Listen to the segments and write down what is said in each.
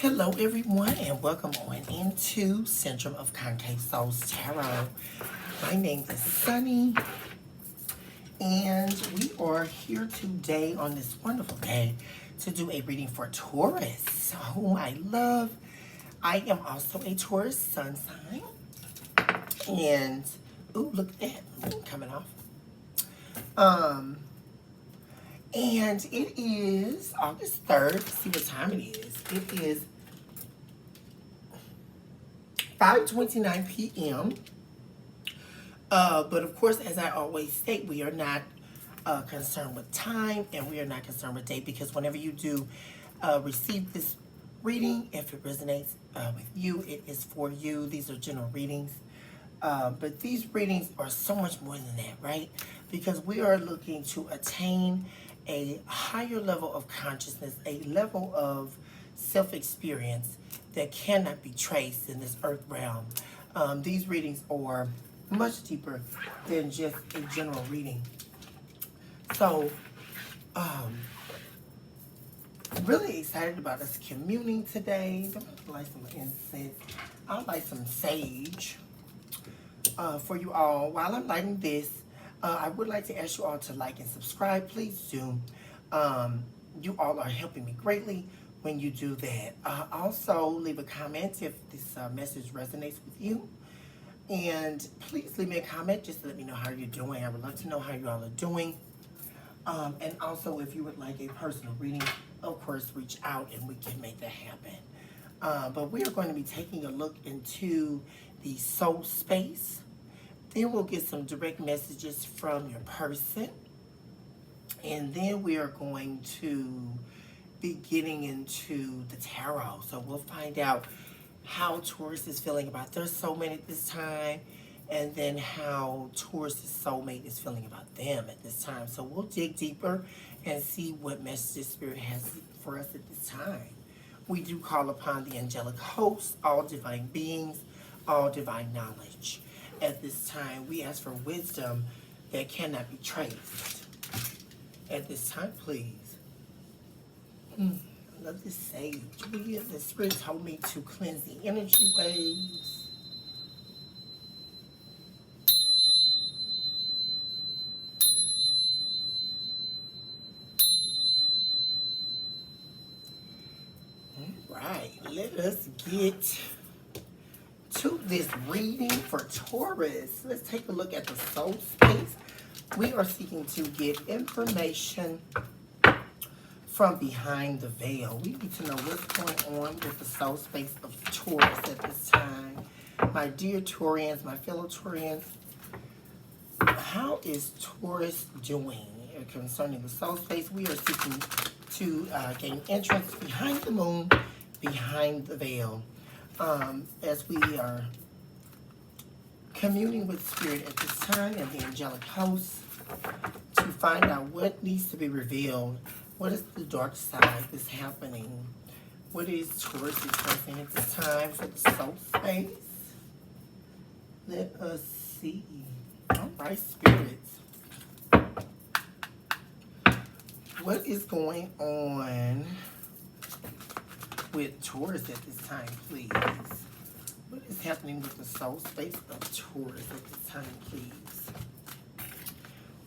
Hello everyone and welcome on into Syndrome of Concave Souls Tarot. My name is Sunny and we are here today on this wonderful day to do a reading for Taurus, whom I love. I am also a Taurus sun sign. And, ooh, look at that, coming off. And it is August 3rd. Let's see what time it is. It is 5:29 p.m. But of course, as I always state, we are not concerned with time and we are not concerned with date, because whenever you do receive this reading, if it resonates with you, it is for you. These are general readings. But these readings are so much more than that, right? Because we are looking to attain a higher level of consciousness, a level of self-experience that cannot be traced in this earth realm. These readings are much deeper than just a general reading. So, I'm really excited about us communing today. I'm gonna light some incense. I'll light some sage for you all. While I'm lighting this, I would like to ask you all to like and subscribe. Please do. You all are helping me greatly when you do that. Also, leave a comment if this message resonates with you. And please leave me a comment just to let me know how you're doing. I would love to know how you all are doing. And also, if you would like a personal reading, of course, reach out and we can make that happen. But we are going to be taking a look into the soul space. Then we'll get some direct messages from your person. And then we are going to be getting into the tarot. So we'll find out how Taurus is feeling about their soulmate at this time, and then how Taurus's soulmate is feeling about them at this time. So we'll dig deeper and see what messages Spirit has for us at this time. We do call upon the angelic hosts, all divine beings, all divine knowledge. At this time, we ask for wisdom that cannot be traced. At this time, please. I love this sage. The Spirit told me to cleanse the energy waves. All right, let us get to this reading for Taurus. Let's take a look at the soul space. We are seeking to get information from behind the veil. We need to know what's going on with the soul space of Taurus at this time. My dear Taurians, my fellow Taurians, how is Taurus doing concerning the soul space? We are seeking to gain entrance behind the moon, behind the veil, as we are communing with Spirit at this time and the angelic hosts to find out what needs to be revealed. What is the dark side that's happening? What is Taurus expressing at this time for the soul space? Let us see. All right, spirits. What is going on with Taurus at this time, please? What is happening with the soul space of Taurus at this time, please?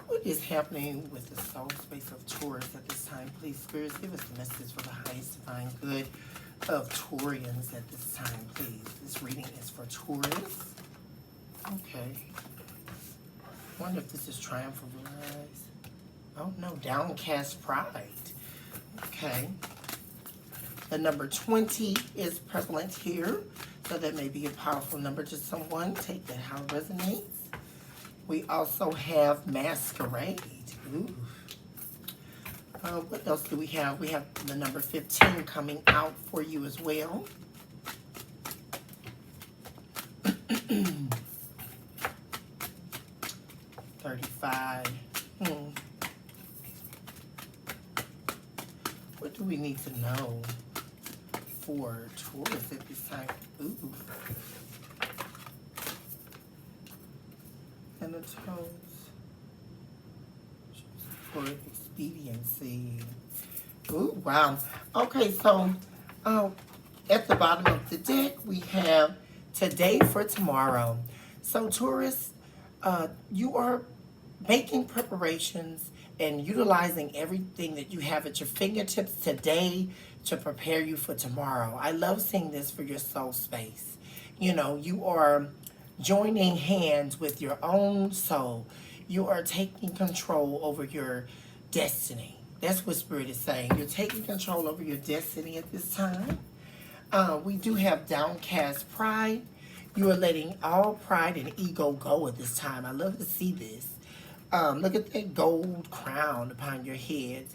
What is happening with the soul space of Taurus at this time, please? Spirits, give us the message for the highest divine good of Taurians at this time, please. This reading is for Taurus. Okay. I wonder if this is triumph of lies. Oh no, downcast pride. Okay. The number 20 is prevalent here, so that may be a powerful number to someone. Take that how it resonates. We also have masquerade. Ooh. What else do we have? We have the number 15 coming out for you as well. 35. What do we need to know for Taurus at this time? Ooh. And the toes for expediency. Ooh, wow. Okay, so At the bottom of the deck, we have today for tomorrow. So Taurus, you are making preparations and utilizing everything that you have at your fingertips today to prepare you for tomorrow. I love seeing this for your soul space. You know, you are joining hands with your own soul. You are taking control over your destiny. That's what Spirit is saying. You're taking control over your destiny at this time. We do have downcast pride. You are letting all pride and ego go at this time. I love to see this. Look at that gold crown upon your head.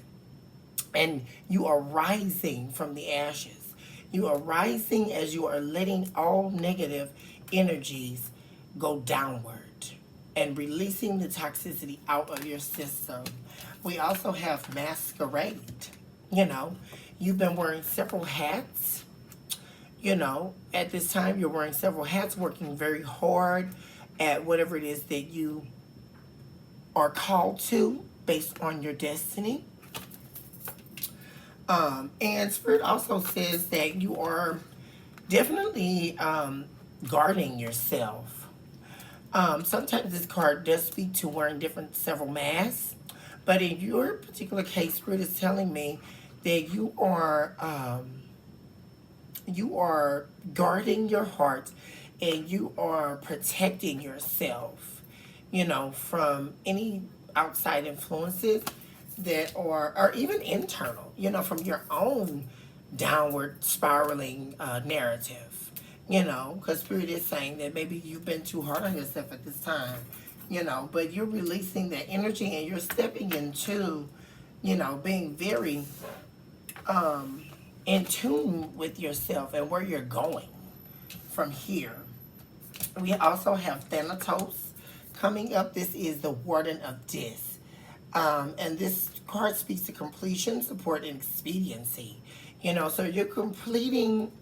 And you are rising from the ashes. You are rising as you are letting all negative energies go downward and releasing the toxicity out of your system. We also have masquerade. You know, you've been wearing several hats. You know, at this time you're wearing several hats, working very hard at whatever it is that you are called to based on your destiny. And Spirit also says that you are definitely guarding yourself. Sometimes this card does speak to wearing several masks, but in your particular case, Spirit is telling me that you are guarding your heart and you are protecting yourself, you know, from any outside influences that are, or even internal, you know, from your own downward spiraling narrative, you know, because Spirit is saying that maybe you've been too hard on yourself at this time, you know, but you're releasing that energy and you're stepping into, you know, being very in tune with yourself and where you're going from here. We also have Thanatos coming up. This is the Warden of Dis. And this card speaks to completion, support, and expediency. You know, so you're completing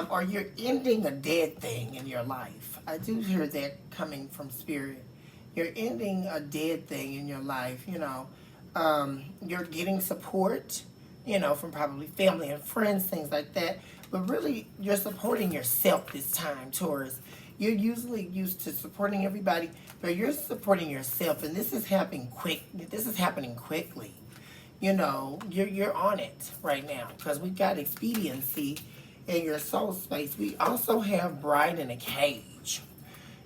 or you're ending a dead thing in your life. I do hear that coming from Spirit. You're ending a dead thing in your life, you know. You're getting support, you know, from probably family and friends, things like that. But really, you're supporting yourself this time, Taurus. You're usually used to supporting everybody, but you're supporting yourself, and this is happening quick. This is happening quickly. You know, you're on it right now because we've got expediency in your soul space. We also have Bride in a Cage.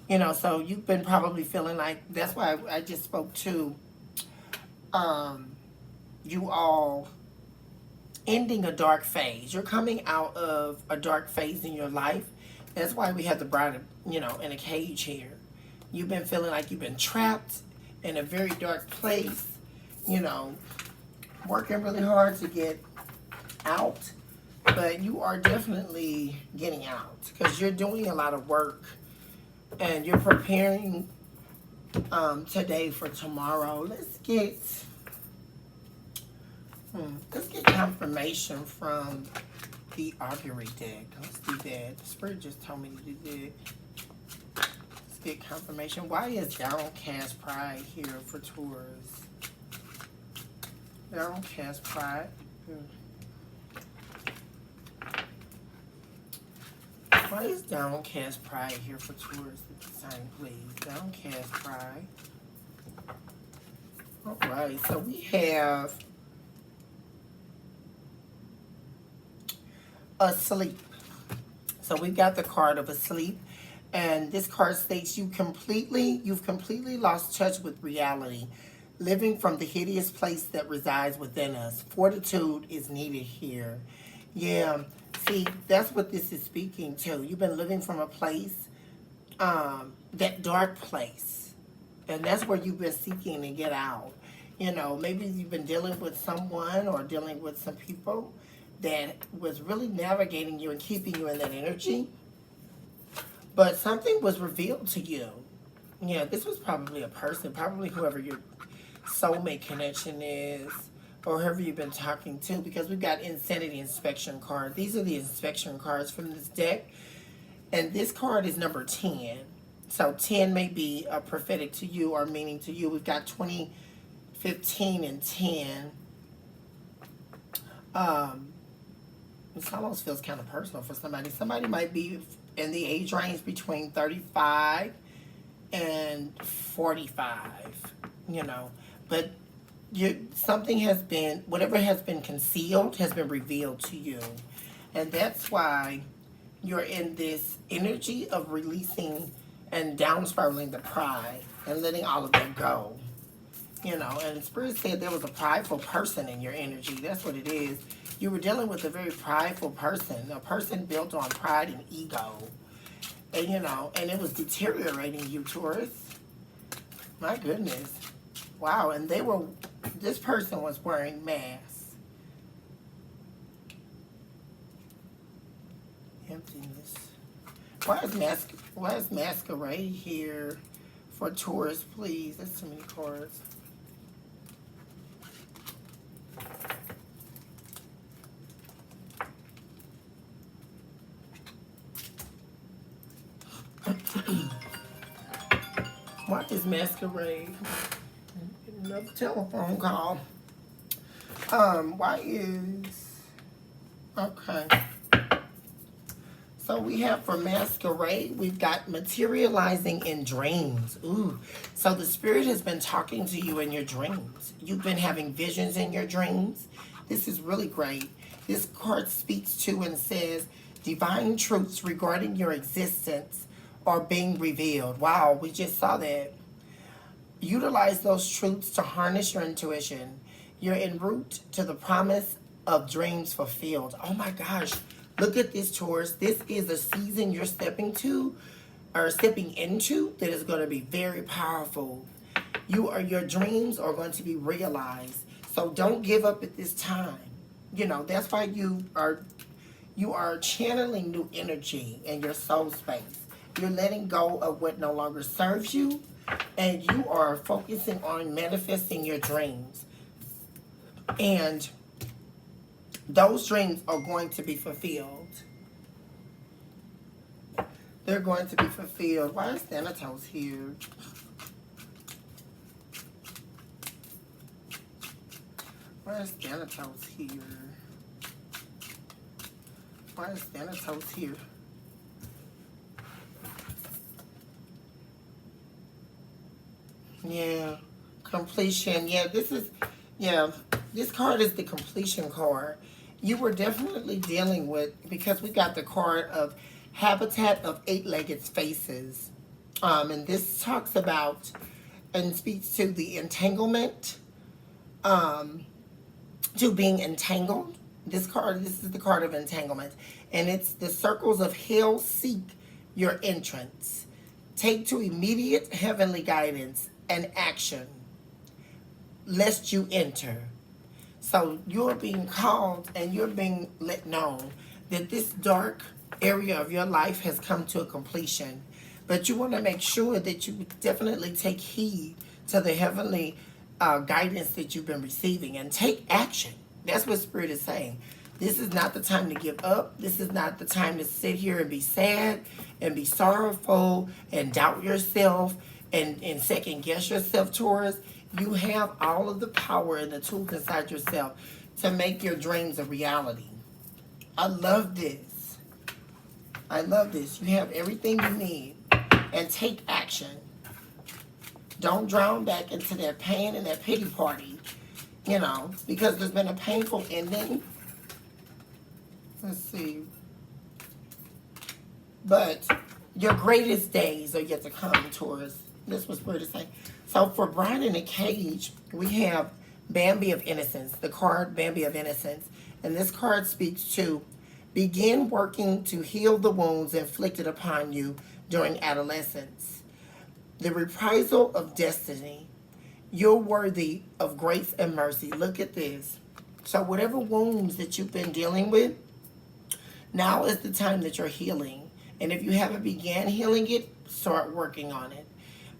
You know, so you've been probably feeling like, that's why I just spoke to you all ending a dark phase. You're coming out of a dark phase in your life. That's why we have the bride, you know, in a cage here. You've been feeling like you've been trapped in a very dark place, you know, working really hard to get out. But you are definitely getting out because you're doing a lot of work and you're preparing today for tomorrow. Let's get confirmation from the augury deck. Let's do that. The Spirit just told me to do that. Let's get confirmation. Why is downcast pride here for Taurus? Downcast pride. Why is downcast pride here for Taurus at the time, please? Downcast pride. Alright, so we have asleep. So we've got the card of asleep. And this card states you've completely lost touch with reality, living from the hideous place that resides within us. Fortitude is needed here. Yeah, see, that's what this is speaking to. You've been living from a place, that dark place. And that's where you've been seeking to get out. You know, maybe you've been dealing with someone or dealing with some people that was really navigating you and keeping you in that energy. But something was revealed to you. Yeah, this was probably a person, probably whoever your soulmate connection is, or whoever you've been talking to, because we've got Insanity Inspection card. These are the inspection cards from this deck. And this card is number 10. So 10 may be prophetic to you or meaning to you. We've got 20, 15, and 10. This almost feels kind of personal for somebody. Somebody might be in the age range between 35 and 45, you know. But something has been, whatever has been concealed has been revealed to you. And that's why you're in this energy of releasing and down spiraling the pride and letting all of that go. You know, and the Spirit said there was a prideful person in your energy. That's what it is. You were dealing with a very prideful person, a person built on pride and ego. And, you know, and it was deteriorating you, Taurus. My goodness. Wow, and this person was wearing masks. Emptiness. Why is masquerade here for Taurus, please? That's too many cards. Why is masquerade? Another telephone call. Why is... Okay. So we have for masquerade, we've got materializing in dreams. Ooh. So the Spirit has been talking to you in your dreams. You've been having visions in your dreams. This is really great. This card speaks to and says, divine truths regarding your existence are being revealed. Wow, we just saw that. Utilize those truths to harness your intuition. You're en route to the promise of dreams fulfilled. Oh my gosh. Look at this, Taurus. This is a season you're stepping into that is going to be very powerful. Your dreams are going to be realized. So don't give up at this time. You know, that's why you are channeling new energy in your soul space. You're letting go of what no longer serves you, and you are focusing on manifesting your dreams. And those dreams are going to be fulfilled. They're going to be fulfilled. Why is Thanatos here? Why is Thanatos here? Why is Thanatos here? Yeah, completion. Yeah, this card is the completion card. You were definitely dealing with, because we got the card of habitat of eight-legged faces. And this talks about and speaks to the entanglement, to being entangled. This is the card of entanglement. And it's the circles of hell seek your entrance. Take to immediate heavenly guidance and action, lest you enter. So you're being called and you're being let know that this dark area of your life has come to a completion. But you want to make sure that you definitely take heed to the heavenly guidance that you've been receiving and take action. That's what Spirit is saying. This is not the time to give up. This is not the time to sit here and be sad and be sorrowful and doubt yourself and second guess yourself, Taurus. You have all of the power and the tools inside yourself to make your dreams a reality. I love this. I love this. You have everything you need. And take action. Don't drown back into that pain and that pity party. You know, because there's been a painful ending. Let's see. But your greatest days are yet to come, Taurus. This was Spirit is saying. So for Bride in a Cage, we have Bambi of Innocence, the card Bambi of Innocence. And this card speaks to begin working to heal the wounds inflicted upon you during adolescence. The reprisal of destiny. You're worthy of grace and mercy. Look at this. So whatever wounds that you've been dealing with, now is the time that you're healing. And if you haven't began healing it, start working on it.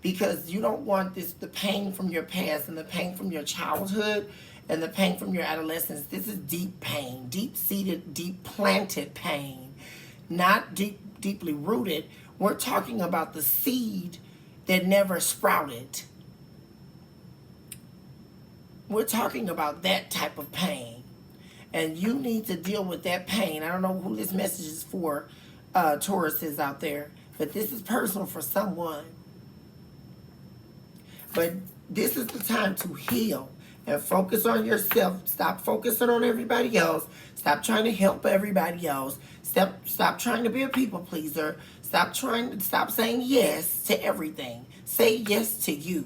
Because you don't want the pain from your past and the pain from your childhood and the pain from your adolescence. This is deep pain, deep-seated, deep-planted pain, not deeply rooted. We're talking about the seed that never sprouted. We're talking about that type of pain. And you need to deal with that pain. I don't know who this message is for, Taurus is out there. But this is personal for someone. But this is the time to heal and focus on yourself. Stop focusing on everybody else. Stop trying to help everybody else. Stop trying to be a people pleaser. Stop saying yes to everything. Say yes to you.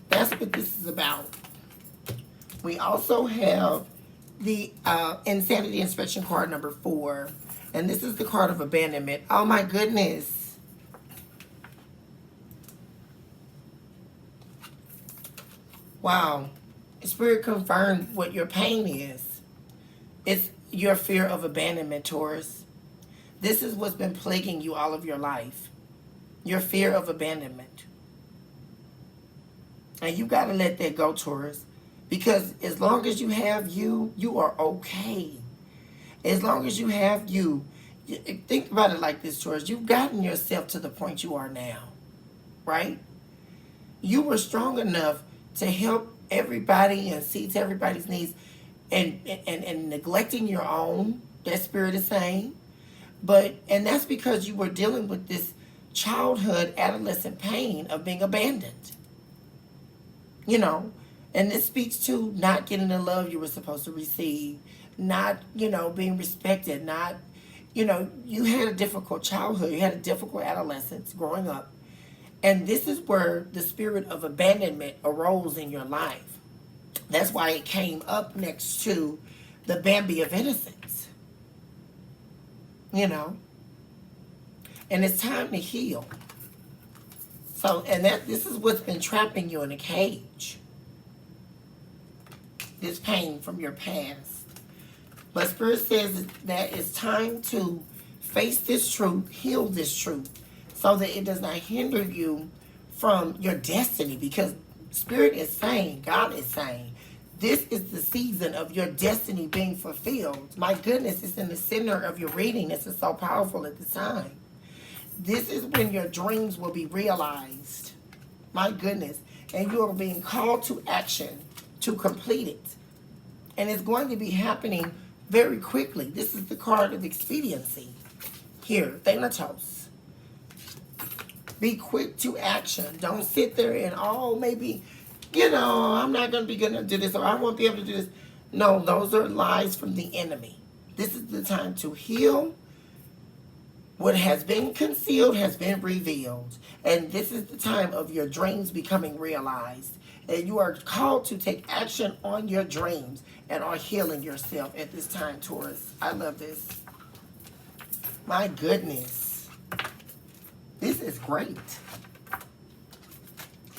That's what this is about. We also have the Insanity Inspection card number 4. And this is the card of abandonment. Oh my goodness. Wow. Spirit confirmed what your pain is. It's your fear of abandonment, Taurus. This is what's been plaguing you all of your life. Your fear of abandonment. And you got to let that go, Taurus. Because as long as you have you, you are okay. As long as you have you, think about it like this, Taurus. You've gotten yourself to the point you are now, right? You were strong enough to help everybody and see to everybody's needs and neglecting your own, that Spirit is saying. And that's because you were dealing with this childhood, adolescent pain of being abandoned. You know, and this speaks to not getting the love you were supposed to receive, not, being respected, not, you had a difficult childhood, you had a difficult adolescence growing up. And this is where the spirit of abandonment arose in your life. That's why it came up next to the Bambi of innocence. And it's time to heal. So, this is what's been trapping you in a cage. This pain from your past. But Spirit says that it's time to face this truth, heal this truth, so that it does not hinder you from your destiny. Because Spirit is saying, God is saying, this is the season of your destiny being fulfilled. My goodness, it's in the center of your reading. This is so powerful at the time. This is when your dreams will be realized. My goodness. And you are being called to action to complete it. And it's going to be happening very quickly. This is the card of expediency. Here, Thanatos. Be quick to action. Don't sit there and, maybe, I'm not going to be going to do this, or I won't be able to do this. No, those are lies from the enemy. This is the time to heal. What has been concealed has been revealed. And this is the time of your dreams becoming realized. And you are called to take action on your dreams and on healing yourself at this time, Taurus. I love this. My goodness. This is great.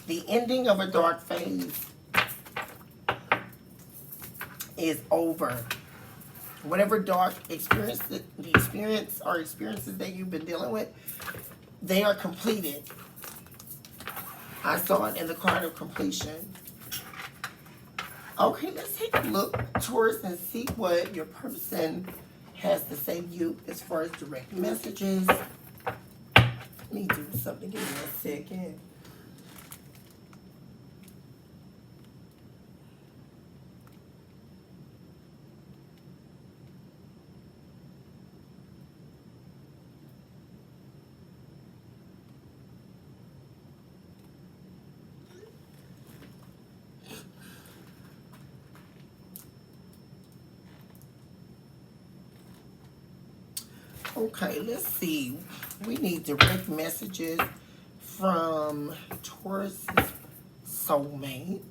The ending of a dark phase is over. Whatever dark experiences that you've been dealing with, they are completed. I saw it in the card of completion. Okay, let's take a look, Taurus, and see what your person has to say to you as far as direct messages. Let me do something. Give me a second. Okay, let's see. We need direct messages from Taurus's soulmate.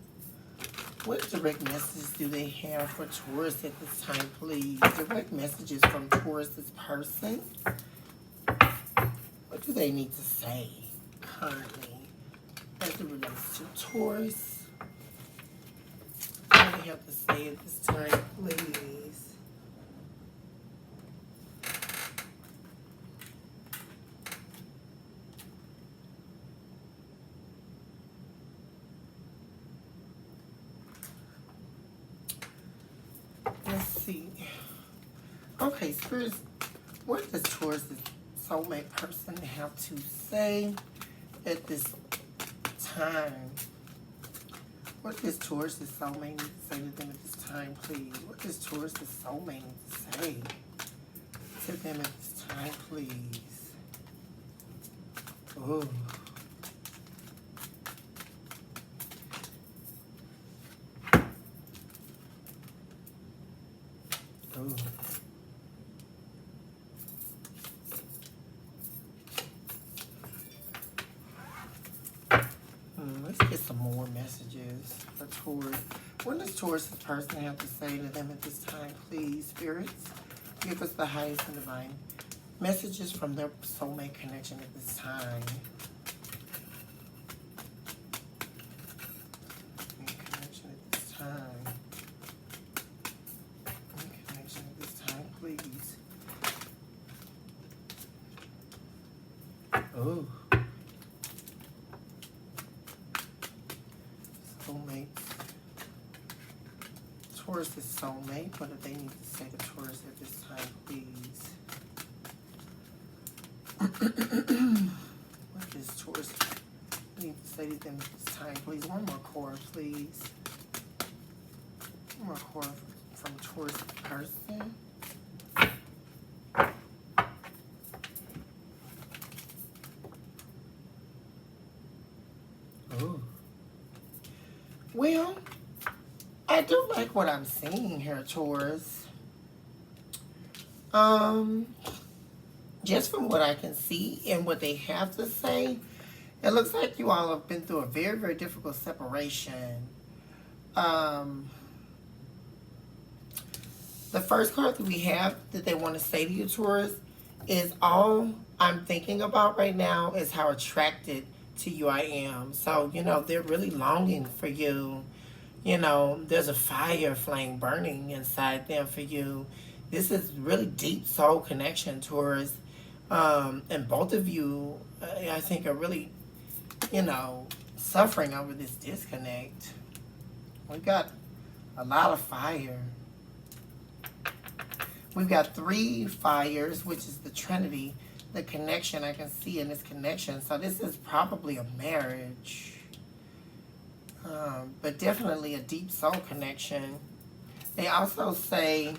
What direct messages do they have for Taurus at this time, please? Direct messages from Taurus's person. What do they need to say currently as it relates to Taurus? What do they have to say at this time, please? Okay, spirits, what does Taurus's soulmate person have to say at this time? What does Taurus' soulmate need to say to them at this time, please? What does Taurus' soulmate need to say to them at this time, please? Ooh. Ooh. Let's get some more messages for Taurus. What does Taurus' person have to say to them at this time, please? Spirits, give us the highest and divine messages from their soulmate connection at this time. Connection at this time. Connection at this time, please. Oh. Soulmate. Taurus is soulmate. What do they need to say to Taurus at this time, please? What does Taurus need to say to them at this time, please? One more cord, please. One more cord from Taurus person. Oh. Well, I do like what I'm seeing here, Taurus. Just from what I can see and what they have to say, it looks like you all have been through a very, very difficult separation. The first card that we have that they want to say to you, Taurus, is all I'm thinking about right now is how attracted to you I am. So, you know, they're really longing for you. You know, there's a fire flame burning inside them for you. This is really deep soul connection, Taurus. And both of you, I think, are really, you know, suffering over this disconnect. We've got a lot of fire. We've got 3 fires, which is the Trinity. The connection I can see in this connection. So this is probably a marriage. But definitely a deep soul connection. They also say,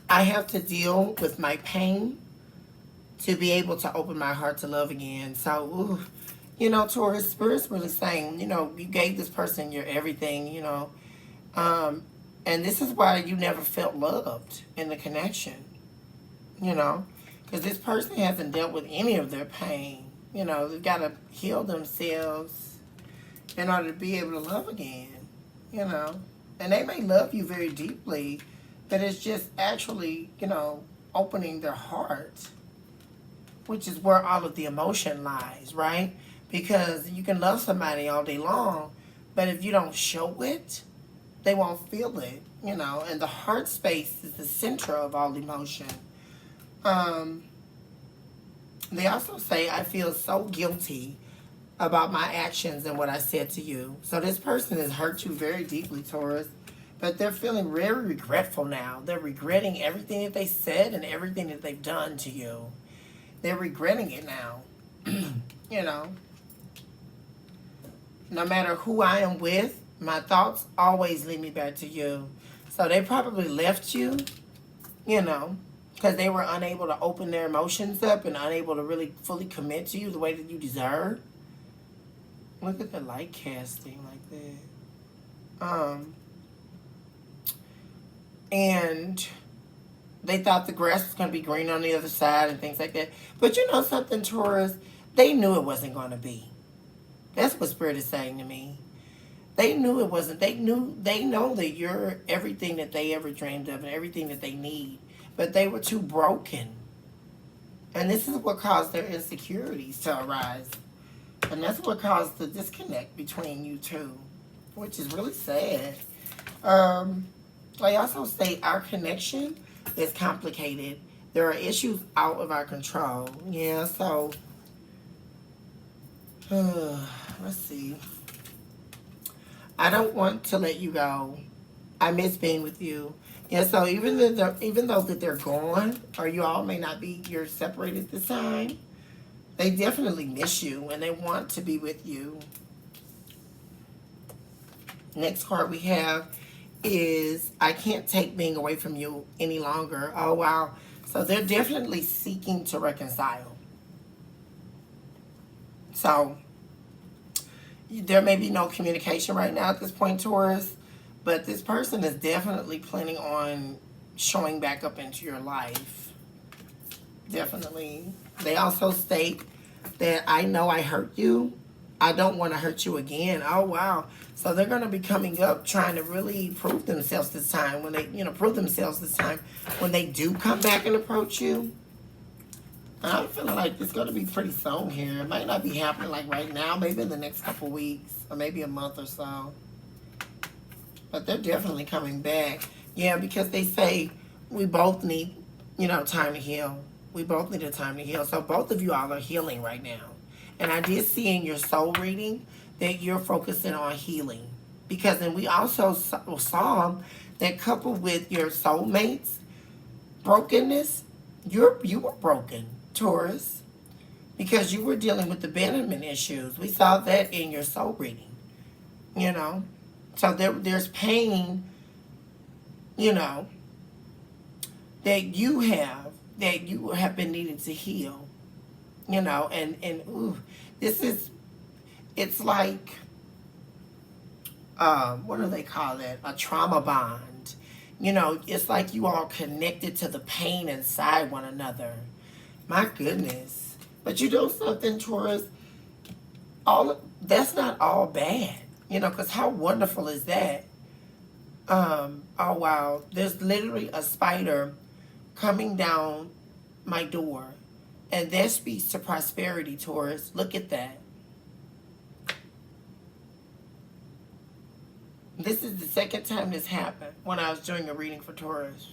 I have to deal with my pain to be able to open my heart to love again. So, ooh, you know, Taurus, Spirit's really saying, you know, you gave this person your everything, you know. And this is why you never felt loved in the connection, you know. Because this person hasn't dealt with any of their pain. You know, they've got to heal themselves in order to be able to love again, you know. And they may love you very deeply, but it's just actually, you know, opening their heart, which is where all of the emotion lies, right? Because you can love somebody all day long, but if you don't show it, they won't feel it, you know. And the heart space is the center of all emotion. They also say, I feel so guilty about my actions and what I said to you. So this person has hurt you very deeply, Taurus, but they're feeling very regretful now. They're regretting everything that they said and everything that they've done to you. They're regretting it now. You know, no matter who I am with, my thoughts always lead me back to you. So they probably left you, you know, because they were unable to open their emotions up and unable to really fully commit to you the way that you deserve. Look at the light casting like that. And they thought the grass was going to be green on the other side and things like that. But you know something, Taurus? They knew it wasn't going to be. That's what Spirit is saying to me. They knew it wasn't. They know that you're everything that they ever dreamed of and everything that they need. But they were too broken. And this is what caused their insecurities to arise. And that's what caused the disconnect between you two, which is really sad. I also say our connection is complicated. There are issues out of our control. Yeah, so let's see. I don't want to let you go. I miss being with you. Yeah, so even though that they're gone, or you all may not be, you're separated this time, they definitely miss you and they want to be with you. Next card we have is I can't take being away from you any longer. Oh, wow. So they're definitely seeking to reconcile. So there may be no communication right now at this point, Taurus, but this person is definitely planning on showing back up into your life. Definitely. They also state that I know I hurt you. I don't want to hurt you again. Oh, wow. So they're going to be coming up trying to really prove themselves this time when they, prove themselves this time when they do come back and approach you. I'm feeling like it's going to be pretty soon here. It might not be happening like right now, maybe in the next couple weeks or maybe a month or so. But they're definitely coming back. Yeah, because they say we both need, time to heal. We both need a time to heal. So both of you all are healing right now. And I did see in your soul reading that you're focusing on healing. Because then we also saw that coupled with your soulmate's brokenness, you were broken, Taurus. Because you were dealing with abandonment issues. We saw that in your soul reading. So there's pain, that you have been needing to heal. It's like, what do they call it? A trauma bond. It's like you all connected to the pain inside one another. My goodness. But you know something, Taurus? That's not all bad. Because how wonderful is that? Oh, wow. There's literally a spider coming down my door. And that speaks to prosperity, Taurus. Look at that. This is the second time this happened when I was doing a reading for Taurus.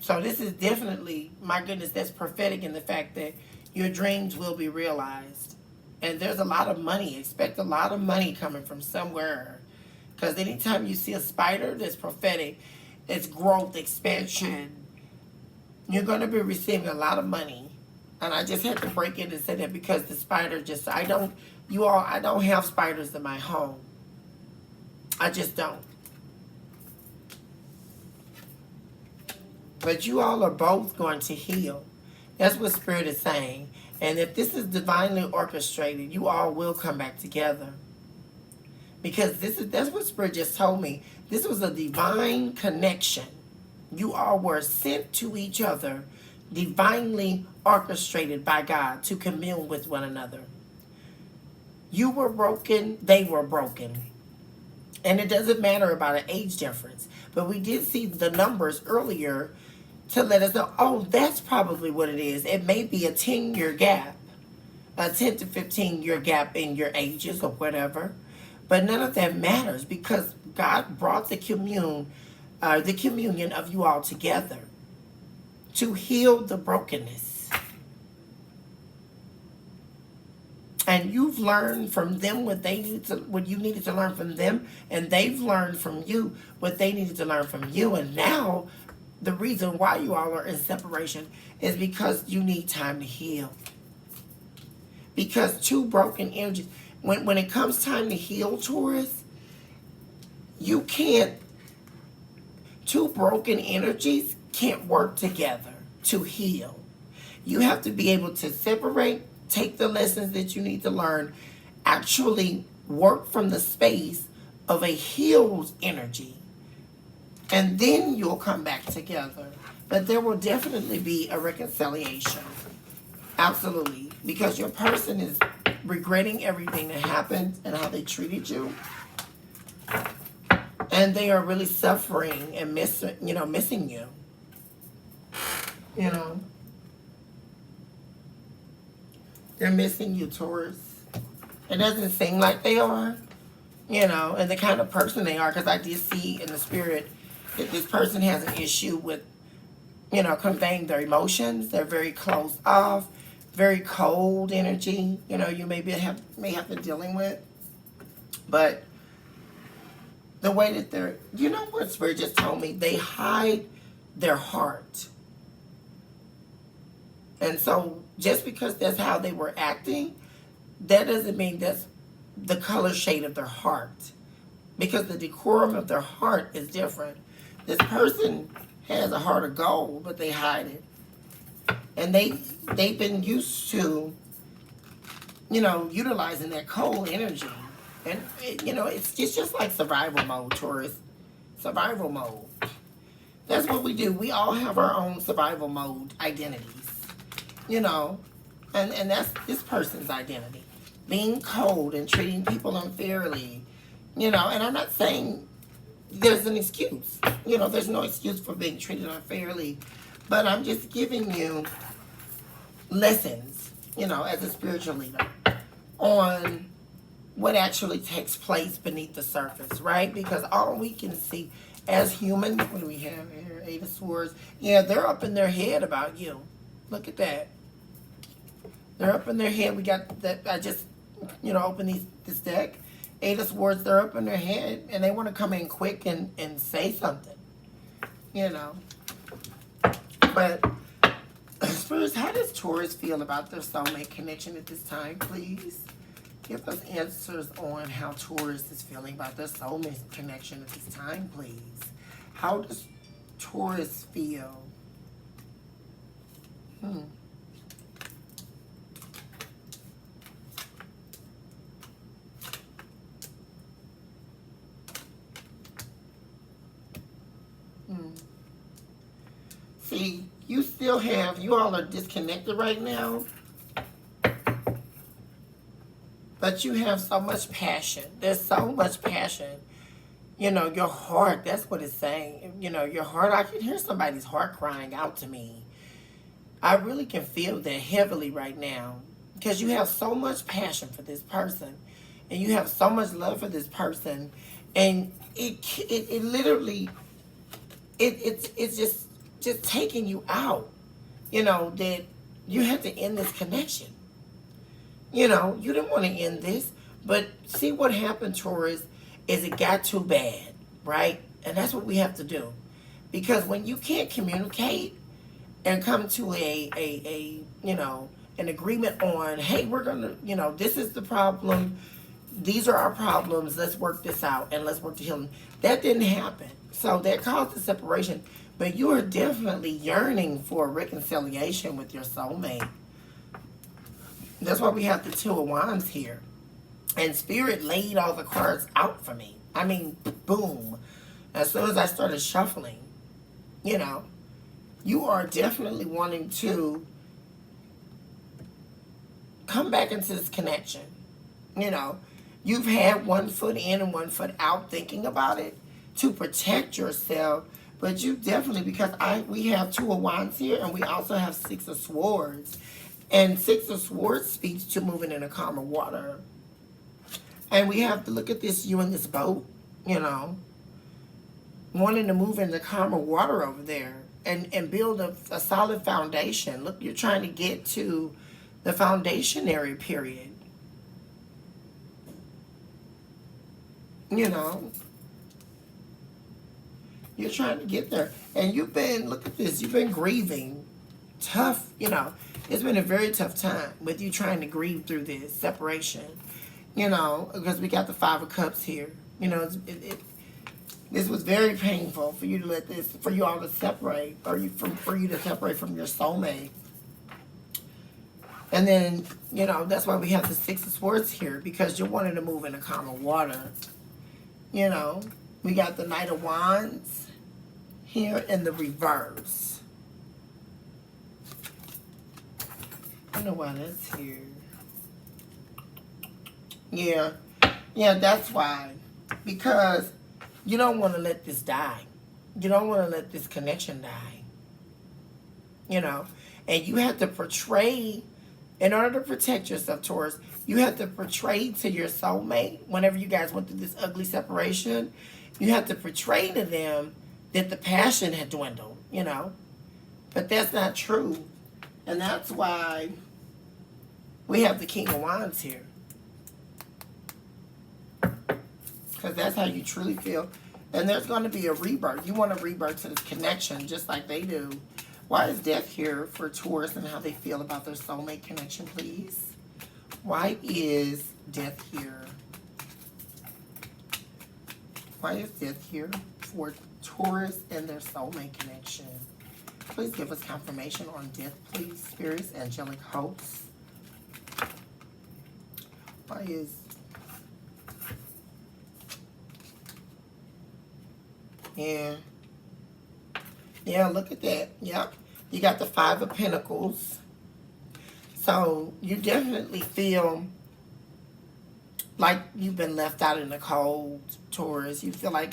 So this is definitely, my goodness, that's prophetic in the fact that your dreams will be realized. And there's a lot of money. Expect a lot of money coming from somewhere. Because anytime you see a spider that's prophetic, it's growth, expansion. You're going to be receiving a lot of money. And I just had to break in and say that because the spider just, I don't have spiders in my home. I just don't. But you all are both going to heal. That's what Spirit is saying. And if this is divinely orchestrated, you all will come back together. Because that's what Spirit just told me. This was a divine connection. You all were sent to each other, divinely orchestrated by God to commune with one another. You were broken, they were broken. And it doesn't matter about an age difference. But we did see the numbers earlier to let us know, oh, that's probably what it is. It may be a 10-year gap, a 10 to 15-year gap in your ages or whatever. But none of that matters because God brought the communion of you all together to heal the brokenness. And you've learned from them what you needed to learn from them, and they've learned from you what they needed to learn from you. And now the reason why you all are in separation is because you need time to heal. Because two broken energies, when it comes time to heal, Taurus, two broken energies can't work together to heal. You have to be able to separate, take the lessons that you need to learn, actually work from the space of a healed energy. And then you'll come back together. But there will definitely be a reconciliation. Absolutely. Because your person is regretting everything that happened and how they treated you. And they are really suffering and missing you. They're missing you, Taurus. It doesn't seem like they are, and the kind of person they are, because I did see in the spirit that this person has an issue with, conveying their emotions. They're very closed off, very cold energy, you may have been dealing with. But the way that they're, what Spirit just told me? They hide their heart. And so just because that's how they were acting, that doesn't mean that's the color shade of their heart. because the decorum of their heart is different. This person has a heart of gold, but they hide it. And they've been used to, you know, utilizing that cold energy. And, you know, it's just like survival mode, Taurus. Survival mode. That's what we do. We all have our own survival mode identities, you know. And that's this person's identity. Being cold and treating people unfairly, you know. And I'm not saying there's an excuse. You know, there's no excuse for being treated unfairly. But I'm just giving you lessons, you know, as a spiritual leader on what actually takes place beneath the surface, right? Because all we can see as humans, what do we have here? Eight of Swords. Yeah, they're up in their head about you. Look at that. They're up in their head. We got that. I just, you know, opened this deck. Eight of Swords, they're up in their head, and they want to come in quick and say something, you know. But, Spirits, how does Taurus feel about their soulmate connection at this time, please? Give us answers on how Taurus is feeling about their soulmate connection at this time, please. How does Taurus feel? See, you all are disconnected right now. But you have so much passion. There's so much passion. You know, your heart, that's what it's saying. You know, your heart, I can hear somebody's heart crying out to me. I really can feel that heavily right now. Because you have so much passion for this person. And you have so much love for this person. And it literally, it's just taking you out. You know, that you have to end this connection. You know, you didn't want to end this. But see what happened, Taurus, is it got too bad, right? And that's what we have to do. Because when you can't communicate and come to a you know, an agreement on, hey, we're going to, you know, this is the problem. These are our problems. Let's work this out and let's work to healing. That didn't happen. So that caused the separation. But you are definitely yearning for a reconciliation with your soulmate. That's why we have the Two of Wands here. And Spirit laid all the cards out for me. I mean, boom. As soon as I started shuffling, you know, you are definitely wanting to come back into this connection. You know, you've had one foot in and one foot out thinking about it to protect yourself. But you definitely, because we have Two of Wands here and we also have Six of Swords. And Six of Swords speaks to moving in a calmer water. And we have to look at this, you in this boat, you know, wanting to move in the calmer water over there and build a solid foundation. Look, you're trying to get to the foundationary period. You know, you're trying to get there. And you've been, look at this, you've been grieving. Tough, you know, it's been a very tough time with you trying to grieve through this separation. You know, because we got the Five of Cups here. You know, this was very painful for you to let this, for you all to separate, or for you to separate from your soulmate. And then, you know, that's why we have the Six of Swords here, because you're wanting to move in a calmer water. You know, we got the Knight of Wands here in the reverse. I don't know why that's here. Yeah, that's why. Because you don't want to let this die. You don't want to let this connection die. You know, and you have to portray, in order to protect yourself, Taurus, you have to portray to your soulmate, whenever you guys went through this ugly separation, you have to portray to them that the passion had dwindled, you know. But that's not true. And that's why we have the King of Wands here. Because that's how you truly feel. And there's going to be a rebirth. You want a rebirth to this connection, just like they do. Why is Death here for Taurus and how they feel about their soulmate connection, please? Why is Death here? Why is death here for Taurus and their soulmate connection? Please give us confirmation on death, please. Spirits, angelic hosts. Why is... Yeah. Yeah, look at that. Yep. You got the Five of Pentacles. So you definitely feel like you've been left out in the cold, Taurus. You feel like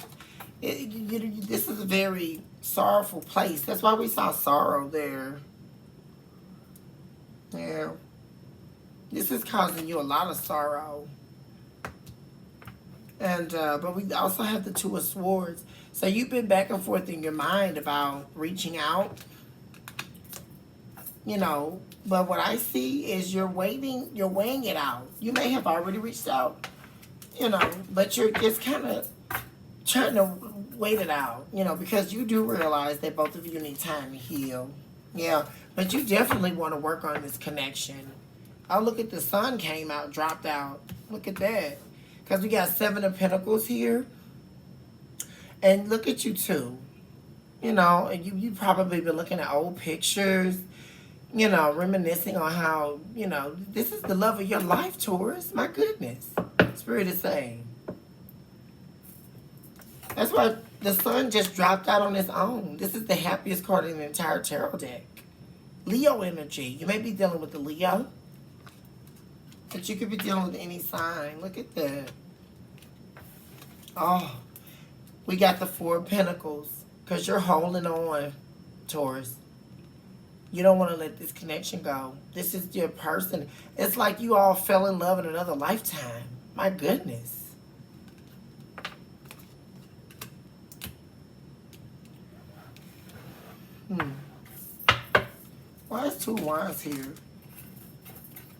this is a very sorrowful place. That's why we saw sorrow there. Yeah. This is causing you a lot of sorrow. And but we also have the Two of Swords. So you've been back and forth in your mind about reaching out. You know, but what I see is you're weighing it out. You may have already reached out, you know, but you're just kind of trying to wait it out, you know, because you do realize that both of you need time to heal. Yeah, but you definitely want to work on this connection. Oh, look at the sun came out, dropped out. Look at that. Because we got Seven of Pentacles here. And look at you too. You know, and you probably been looking at old pictures, you know, reminiscing on how, you know, this is the love of your life, Taurus. My goodness. Spirit is saying. That's why the sun just dropped out on its own. This is the happiest card in the entire tarot deck. Leo energy. You may be dealing with the Leo. But you could be dealing with any sign. Look at that. Oh. We got the Four of Pentacles. Because you're holding on, Taurus. You don't want to let this connection go. This is your person. It's like you all fell in love in another lifetime. My goodness. Why is Two of Wands here?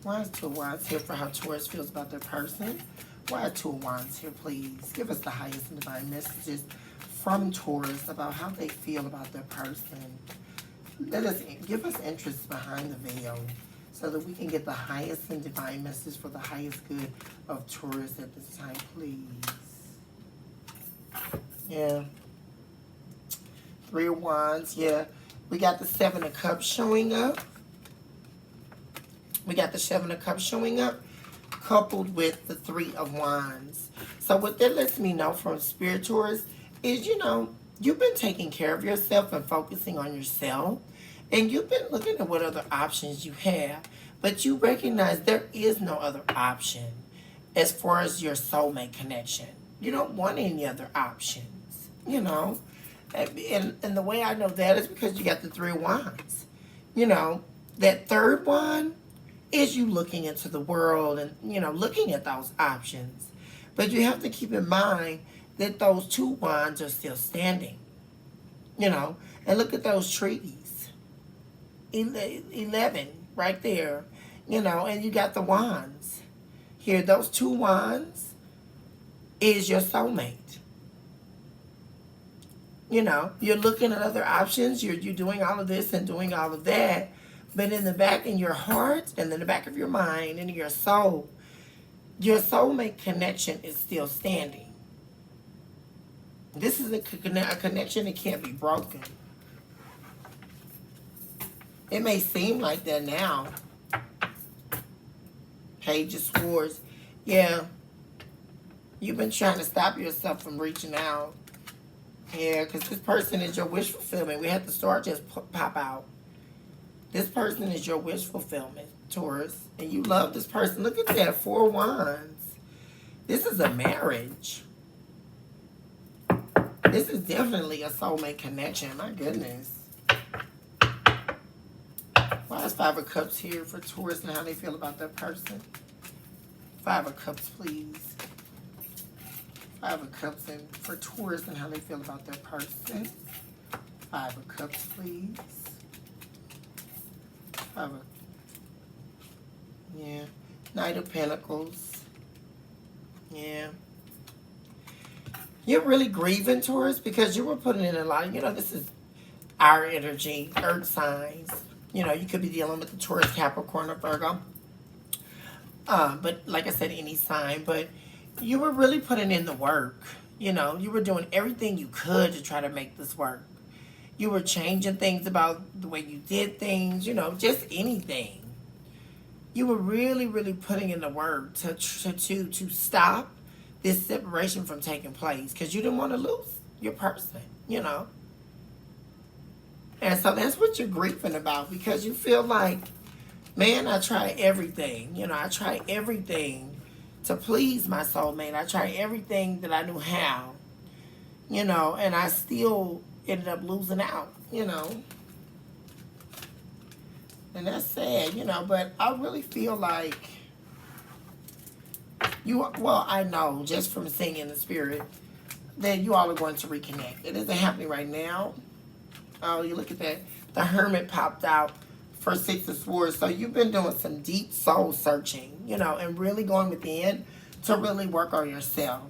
Why is Two of Wands here for how Taurus feels about their person? Why are Two of Wands here, please? Give us the highest and divine messages from Taurus about how they feel about their person. Give us interest behind the veil so that we can get the highest and divine message for the highest good of Taurus at this time, please. Yeah. Three of Wands, yeah. We got the Seven of Cups showing up. We got the Seven of Cups showing up, coupled with the Three of Wands. So what that lets me know from Spirit, Taurus, is, you know, you've been taking care of yourself and focusing on yourself. And you've been looking at what other options you have. But you recognize there is no other option as far as your soulmate connection. You don't want any other options, you know. And the way I know that is because you got the Three of Wands. You know, that third one is you looking into the world and, you know, looking at those options. But you have to keep in mind that those two wands are still standing. You know, and look at those treaties. 11 right there. You know, and you got the wands. Here, those two wands is your soulmate. You know, you're looking at other options. You're doing all of this and doing all of that. But in the back in your heart and in the back of your mind and in your soul, your soulmate connection is still standing. This is a connection that can't be broken. It may seem like that now. Page of Swords. Yeah. You've been trying to stop yourself from reaching out. Yeah, because this person is your wish fulfillment. We had the star just pop out. This person is your wish fulfillment, Taurus. And you love this person. Look at that, Four of Wands. This is a marriage. This is definitely a soulmate connection. My goodness. Why is Five of Cups here for Taurus and how they feel about their person? Five of Cups, please. Five of Cups and for Taurus and how they feel about their person. Five of Cups, please. Yeah. Knight of Pentacles. Yeah. You're really grieving, Taurus, because you were putting in a lot of, you know, this is our energy, earth signs. You know, you could be dealing with the Taurus, Capricorn, or Virgo. But like I said, any sign. But you were really putting in the work. You know, you were doing everything you could to try to make this work. You were changing things about the way you did things, you know, just anything. You were really, really putting in the work to stop this separation from taking place because you didn't want to lose your person, you know. And so that's what you're grieving about because you feel like, man, I tried everything. You know, I tried everything to please my soulmate. I tried everything that I knew how, you know, and I still ended up losing out, you know. And that's sad, you know, but I really feel like well, I know just from seeing in the spirit that you all are going to reconnect. It isn't happening right now. Oh, you look at that. The Hermit popped out for Six of Swords. So you've been doing some deep soul searching, you know, and really going within to really work on yourself.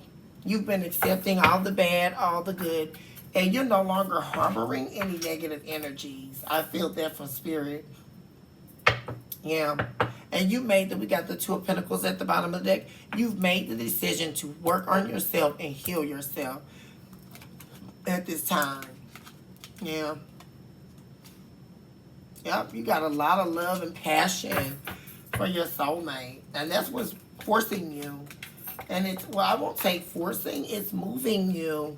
You've been accepting all the bad, all the good, and you're no longer harboring any negative energies. I feel that from spirit. Yeah. And you made that, we got the Two of Pentacles at the bottom of the deck. You've made the decision to work on yourself and heal yourself at this time. Yeah. Yep, you got a lot of love and passion for your soulmate. And that's what's forcing you. And it's, well, I won't say forcing, it's moving you.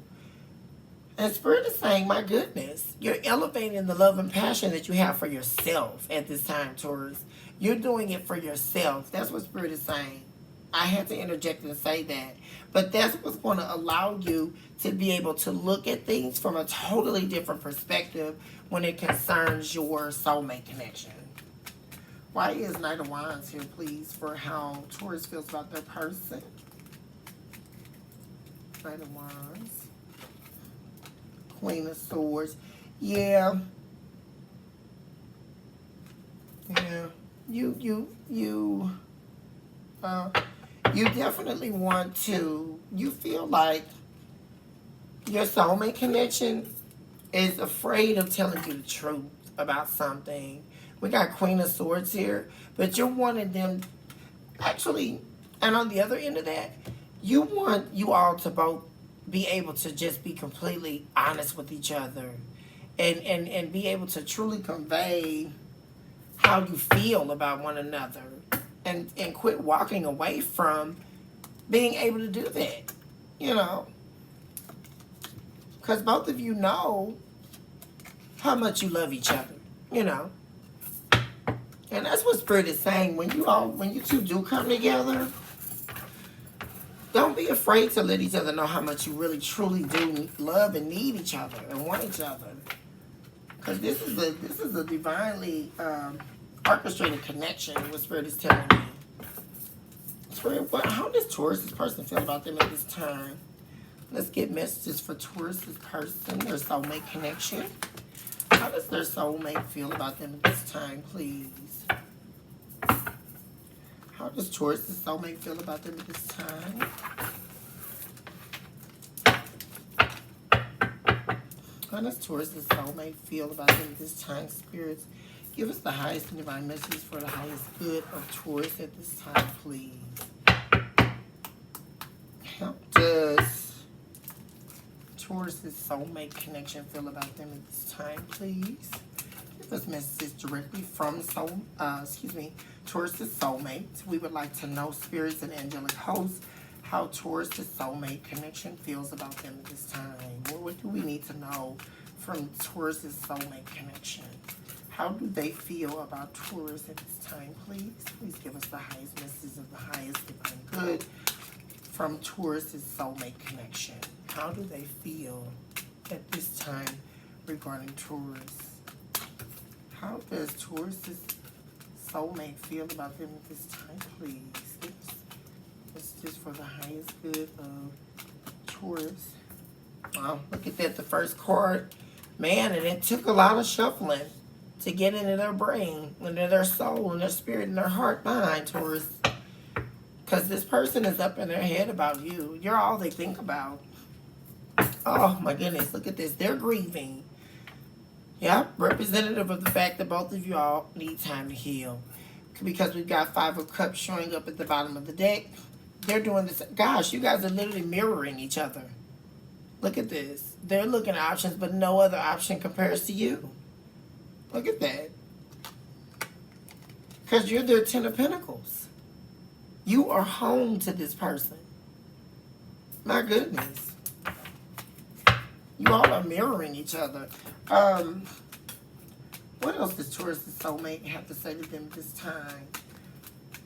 And Spirit is saying, my goodness, you're elevating the love and passion that you have for yourself at this time, Taurus. You're doing it for yourself. That's what Spirit is saying. I had to interject and say that. But that's what's going to allow you to be able to look at things from a totally different perspective when it concerns your soulmate connection. Why is Knight of Wands here, please, for how Taurus feels about their person? Knight of Wands. Queen of Swords. Yeah. Yeah. You definitely want to, you feel like your soulmate connection is afraid of telling you the truth about something. We got Queen of Swords here, but you're wanting them, actually, and on the other end of that, you want you all to both be able to just be completely honest with each other and be able to truly convey how you feel about one another and quit walking away from being able to do that, you know. Because both of you know how much you love each other, you know. And that's what Spirit is saying. When you two do come together, don't be afraid to let each other know how much you really truly do love and need each other and want each other. Because this is a divinely orchestrated connection, what Spirit is telling me. Spirit, how does Taurus' person feel about them at this time? Let's get messages for Taurus' person, their soulmate connection. How does their soulmate feel about them at this time, please? How does Taurus' soulmate feel about them at this time? How does Taurus' soulmate feel about them at this time, spirits? Give us the highest and divine messages for the highest good of Taurus at this time, please. How does Taurus' soulmate connection feel about them at this time, please? Give us messages directly from Taurus' soulmate. We would like to know, spirits and angelic hosts, how Taurus' soulmate connection feels about them at this time. What do we need to know from Taurus' soulmate connection? How do they feel about Taurus at this time, please? Please give us the highest messages of the highest divine good from Taurus' soulmate connection. How do they feel at this time regarding Taurus? How does Taurus' soulmate feel about them at this time, please? It's just for the highest good of Taurus. Wow, look at that, the first card. Man, and it took a lot of shuffling to get into their brain, into their soul, and their spirit, and their heart behind Taurus. Because this person is up in their head about you. You're all they think about. Oh, my goodness, look at this. They're grieving. Yeah, representative of the fact that both of you all need time to heal. Because we've got Five of Cups showing up at the bottom of the deck. They're doing this. Gosh, you guys are literally mirroring each other. Look at this. They're looking at options, but no other option compares to you. Look at that. Because you're their 10 of Pentacles. You are home to this person. My goodness. You all are mirroring each other. What else does Taurus's soulmate have to say to them this time?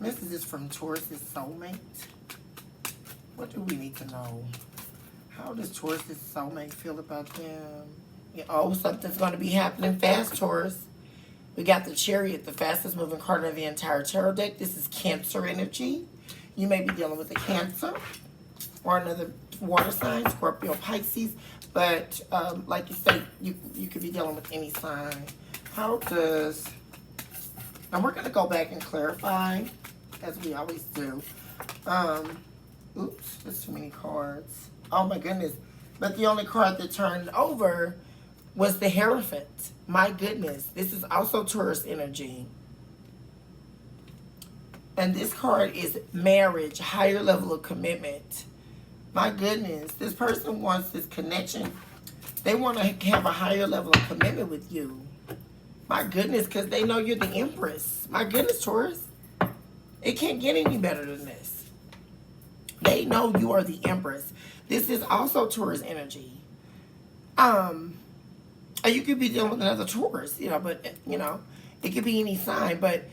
Messages from Taurus's soulmate. What do we need to know? How does Taurus's soulmate feel about them? Yeah, oh, something's going to be happening fast, Taurus. We got the Chariot, the fastest moving card of the entire tarot deck. This is Cancer energy. You may be dealing with a Cancer or another water sign, Scorpio, Pisces. But like you say, you could be dealing with any sign. How does... And we're going to go back and clarify, as we always do. Oops, there's too many cards. Oh my goodness. But the only card that turned over was the Hierophant. My goodness. This is also Taurus energy. And this card is marriage, higher level of commitment. My goodness. This person wants this connection. They want to have a higher level of commitment with you. My goodness, because they know you're the Empress. My goodness, Taurus. It can't get any better than this. They know you are the Empress. This is also Taurus energy. You could be dealing with another Taurus, but, it could be any sign. But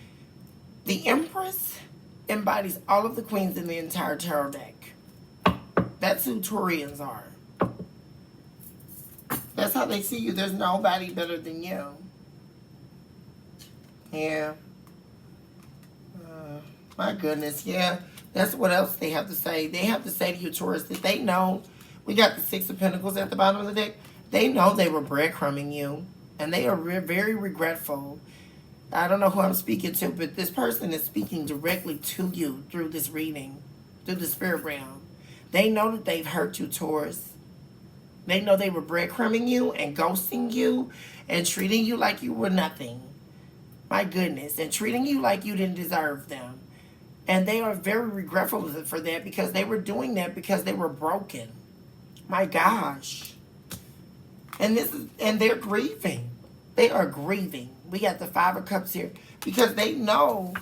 the Empress embodies all of the queens in the entire tarot deck. That's who Taurians are. That's how they see you. There's nobody better than you. Yeah. My goodness, yeah. That's what else they have to say. They have to say to you, Taurus, that they know. We got the Six of Pentacles at the bottom of the deck. They know they were breadcrumbing you. And they are very regretful. I don't know who I'm speaking to, but this person is speaking directly to you through this reading, through the spirit realm. They know that they've hurt you, Taurus. They know they were breadcrumbing you and ghosting you and treating you like you were nothing. My goodness. And treating you like you didn't deserve them. And they are very regretful for that because they were doing that because they were broken. My gosh. And they're grieving. They are grieving. We got the Five of Cups here because they know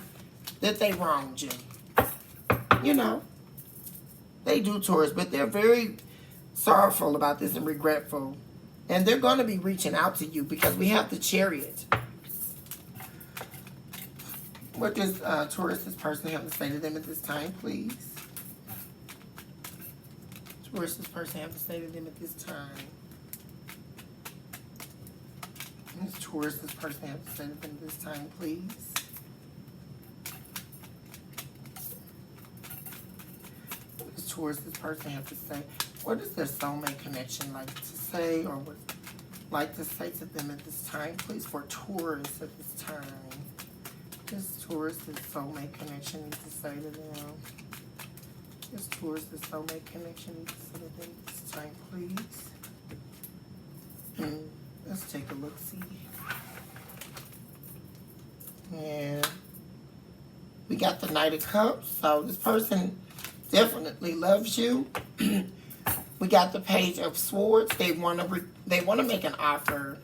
that they wronged you. They do, Taurus, but they're very sorrowful about this and regretful. And they're going to be reaching out to you because we have the Chariot. What does Taurus's person have to say to them at this time, please? Taurus's person have to say to them at this time? What does Taurus's person have to say to them at this time, please? What does Taurus's person have to say? What does their soulmate connection like to say or would like to say to them at this time, please, for Taurus at this time? This Taurus's soulmate connection needs to say to them. This Taurus's soulmate connection needs to say to them this time, please. Let's take a look, see. And we got the Knight of Cups. So this person definitely loves you. We got the Page of Swords. They want to make an offer.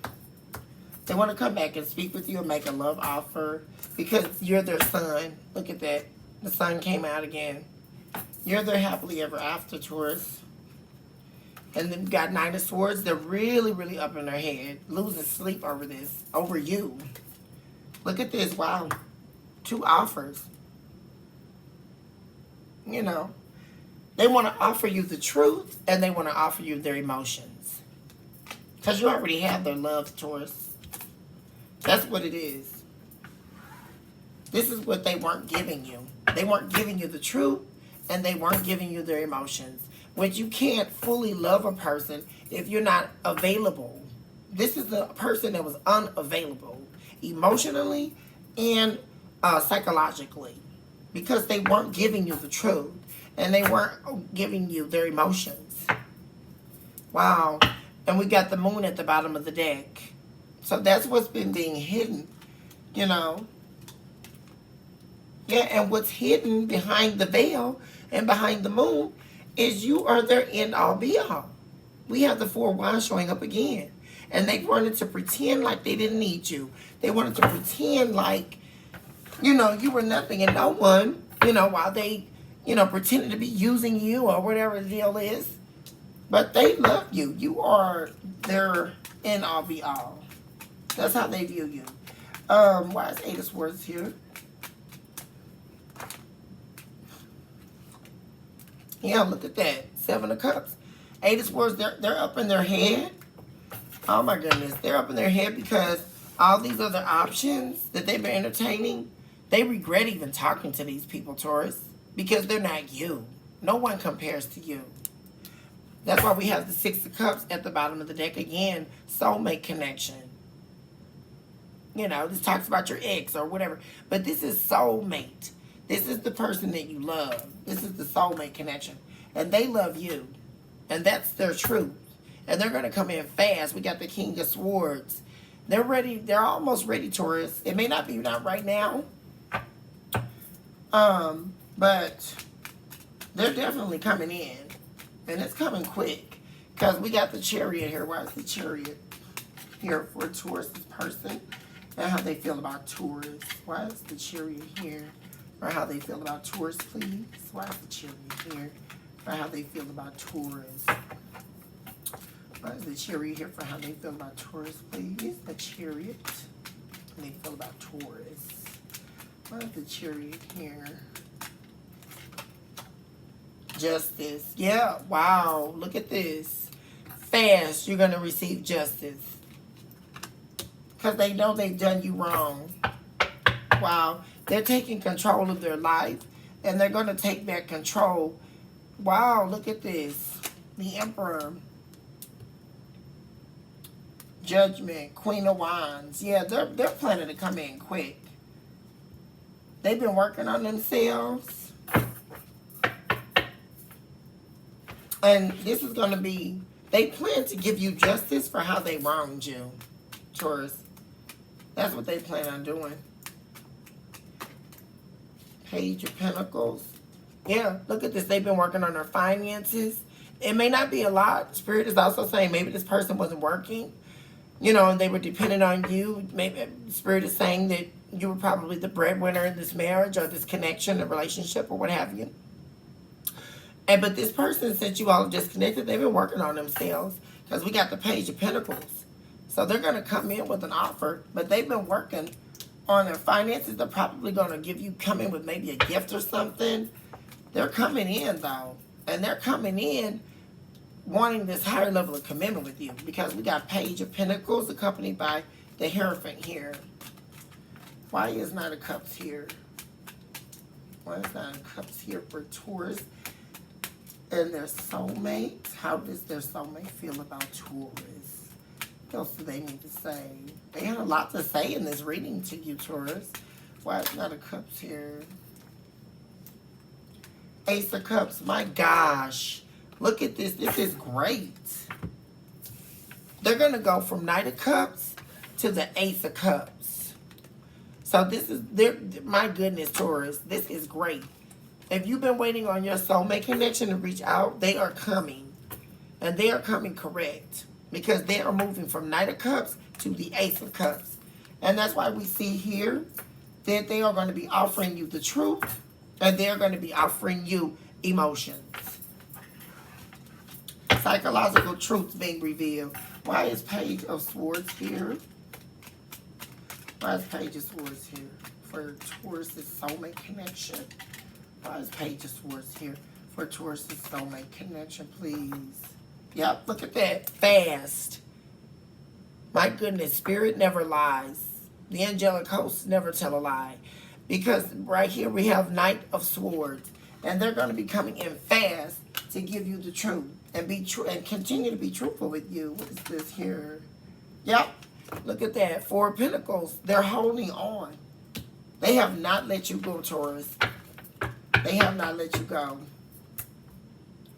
They want to come back and speak with you and make a love offer because you're their sun. Look at that. The sun came out again. You're their happily ever after, Taurus. And then we got Knight of Swords. They're really up in their head. Losing sleep over this. Over you. Look at this. Wow. 2 offers. They want to offer you the truth and they want to offer you their emotions. Because you already have their love, Taurus. That's what it is. This is what they weren't giving you. They weren't giving you the truth and they weren't giving you their emotions. Which you can't fully love a person if you're not available. This is the person that was unavailable emotionally and psychologically because they weren't giving you the truth and they weren't giving you their emotions. Wow. And we got the Moon at the bottom of the deck. So that's what's been being hidden, Yeah, and what's hidden behind the veil and behind the moon is you are their end all be all. we have the Four of Wands showing up again. And they wanted to pretend like they didn't need you. They wanted to pretend like, you know, you were nothing and no one, you know, while they, you know, pretended to be using you or whatever the deal is. But they love you. You are their end all be all. That's how they view you. Why is Eight of Swords here? Yeah, look at that. Seven of Cups. Eight of Swords, they're up in their head. Oh my goodness. They're up in their head because all these other options that they've been entertaining, they regret even talking to these people, Taurus, because they're not you. No one compares to you. That's why we have the Six of Cups at the bottom of the deck again. Soulmate connection. You know, this talks about your ex or whatever. But this is soulmate. This is the person that you love. This is the soulmate connection. And they love you. And that's their truth. And they're going to come in fast. We got the King of Swords. They're ready. They're almost ready, Taurus. It may not be not right now. But they're definitely coming in. And it's coming quick. Because we got the Chariot here. Why is the Chariot here for Taurus' person? And how they feel about Taurus. Why is the Chariot here? Or how they feel about Taurus, please. Why is the Chariot here? For how they feel about Taurus. Why is the Chariot here for how they feel about Taurus, please? The Chariot. And they feel about Taurus. Why is the Chariot here? Justice. Yeah, wow. Look at this. Fast, you're going to receive justice. Because they know they've done you wrong. Wow. They're taking control of their life. And they're going to take back control. Wow, look at this. The Emperor. Judgment. Queen of Wands. Yeah, they're planning to come in quick. They've been working on themselves. And this is going to be... They plan to give you justice for how they wronged you, Taurus. That's what they plan on doing. Page of Pentacles. Yeah, look at this. They've been working on their finances. It may not be a lot. Spirit is also saying maybe this person wasn't working, you know, and they were dependent on you. Maybe Spirit is saying that you were probably the breadwinner in this marriage or this connection, a relationship, or what have you. But this person, since you all are disconnected, they've been working on themselves because we got the Page of Pentacles. So they're going to come in with an offer, but they've been working on their finances. They're probably going to come in with maybe a gift or something. They're coming in, though. And they're coming in wanting this higher level of commitment with you because we got Page of Pentacles accompanied by the Hierophant here. Why is Nine of Cups here? Why is Nine of Cups here for Taurus and their soulmate? How does their soulmate feel about Taurus? What else do they need to say? They had a lot to say in this reading to you, Taurus. Why is Nine of Cups here? Ace of Cups. My gosh. Look at this. This is great. They're going to go from Knight of Cups to the Ace of Cups. So this is, my goodness, Taurus. This is great. If you've been waiting on your soulmate connection to reach out, they are coming. And they are coming correct. Because they are moving from Knight of Cups to the Ace of Cups. And that's why we see here that they are going to be offering you the truth. And they're going to be offering you emotions. Psychological truths being revealed. Why is Page of Swords here? Why is Page of Swords here? For Taurus' soulmate connection. Why is Page of Swords here? For Taurus' soulmate connection, please. Yep, look at that. Fast. My goodness, Spirit never lies. The angelic hosts never tell a lie. Because right here we have Knight of Swords. And they're going to be coming in fast to give you the truth. And be true and continue to be truthful with you. What is this here? Yep. Look at that. Four of Pentacles. They're holding on. They have not let you go, Taurus. They have not let you go.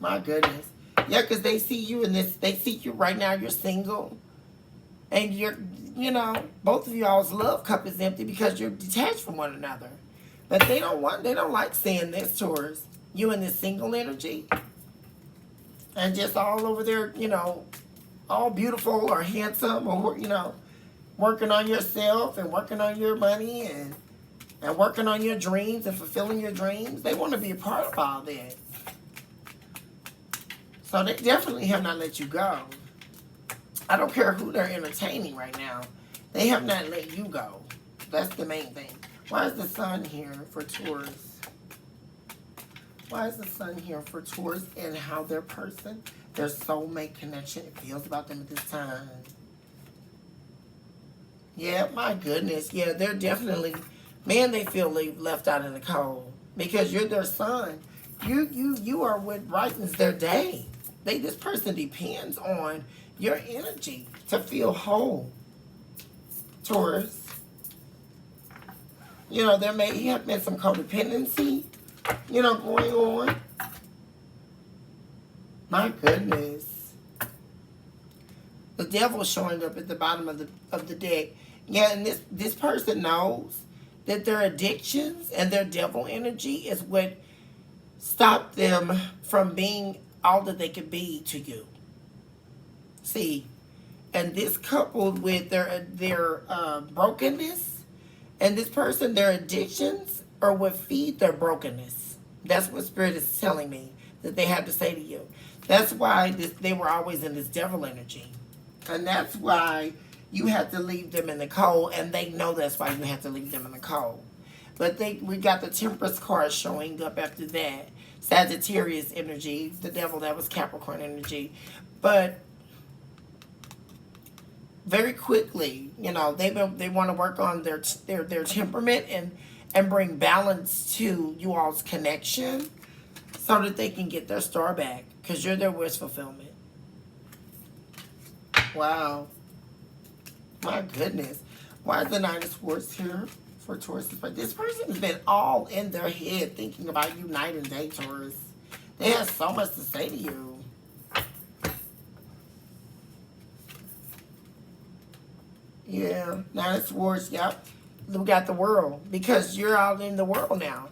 My goodness. Yeah, because they see you in this. They see you right now. You're single. And you're, you know, both of y'all's love cup is empty because you're detached from one another. But they don't like seeing this, Taurus. You in this single energy. and just all over there, you know, all beautiful or handsome, or, you know, working on yourself and working on your money and working on your dreams and fulfilling your dreams. They want to be a part of all that. So they definitely have not let you go. I don't care who they're entertaining right now. They have not let you go. That's the main thing. Why is the sun here for Taurus? Why is the sun here for Taurus, and how their person, their soulmate connection, it feels about them at this time? Yeah, my goodness. Yeah, they're definitely, man, they feel left out in the cold because you're their son. You are what brightens their day. This person depends on your energy to feel whole, Taurus. You know, there may have been some codependency, you know, going on. My goodness. The devil showing up at the bottom of the deck. Yeah, and this person knows that their addictions and their devil energy is what stopped them from being all that they could be to you. See, and this coupled with their brokenness, and this person, their addictions are what feed their brokenness. That's what Spirit is telling me that they have to say to you. That's why they were always in this devil energy. And that's why you have to leave them in the cold, and they know that's why you have to leave them in the cold. But we got the Temperance card showing up after that. Sagittarius energy, the devil, that was Capricorn energy. But very quickly, you know, they want to work on their temperament and bring balance to you all's connection so that they can get their star back, because you're their wish fulfillment. Wow. My goodness. Why is the Nine of Swords here for Taurus? But this person has been all in their head thinking about you night and day, Taurus. They have so much to say to you. Yeah, Nine of Swords, yep. We got the world, because you're out in the world now.